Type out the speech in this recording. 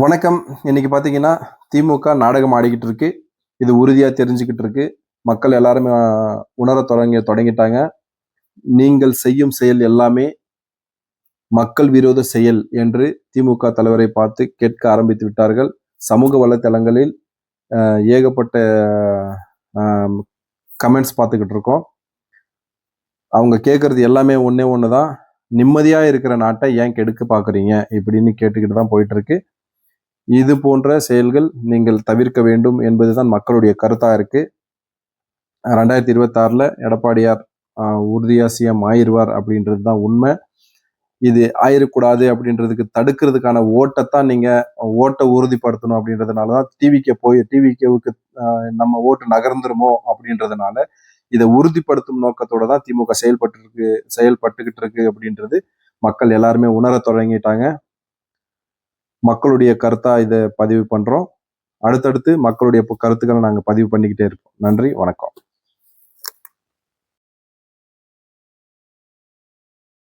வணக்கம். இன்னைக்கு பார்த்தீங்கன்னா, திமுக நாடகம் ஆடிக்கிட்டு இருக்கு. இது உறுதியா தெரிஞ்சுக்கிட்டு இருக்கு. மக்கள் எல்லாருமே உணரத் தொடங்கிட்டாங்க. நீங்கள் செய்யும் செயல் எல்லாமே மக்கள் விரோத செயல் என்று திமுக தலைவரை பார்த்து கேட்க ஆரம்பித்து விட்டார்கள். சமூக வலைதளங்களில் ஏகப்பட்ட அ கமெண்ட்ஸ் பார்த்துக்கிட்டு இருக்கோம். அவங்க கேட்கறது எல்லாமே ஒண்ணே ஒண்ணுதான். நிம்மதியா இருக்கிற நாட்டை ஏன் கெடுக்க பார்க்குறீங்க? இப்படின்னு கேட்டுக்கிட்டு தான் போயிட்டு இருக்கு. இது போன்ற செயல்கள் நீங்கள் தவிர்க்க வேண்டும் என்பதுதான் மக்களுடைய கருத்தா இருக்கு. 2026ல எடப்பாடியார் உறுதியா சிஎம் ஆயிருவார் அப்படின்றது தான் உண்மை. இது ஆயிரக்கூடாது அப்படின்றதுக்கு தடுக்கிறதுக்கான ஓட்டத்தான் நீங்க ஓட்டை உறுதிப்படுத்தணும் அப்படின்றதுனாலதான் டிவிகேவுக்கு நம்ம ஓட்டு நகர்ந்துருமோ அப்படின்றதுனால இதை உறுதிப்படுத்தும் நோக்கத்தோட தான் திமுக செயல்பட்டுக்கிட்டு இருக்கு அப்படின்றது மக்கள் எல்லாருமே உணர தொடங்கிட்டாங்க. மக்களுடைய கருத்தா இதை பதிவு பண்றோம். அடுத்தடுத்து மக்களுடைய கருத்துக்களை நாங்கள் பதிவு பண்ணிக்கிட்டே இருப்போம். நன்றி, வணக்கம்.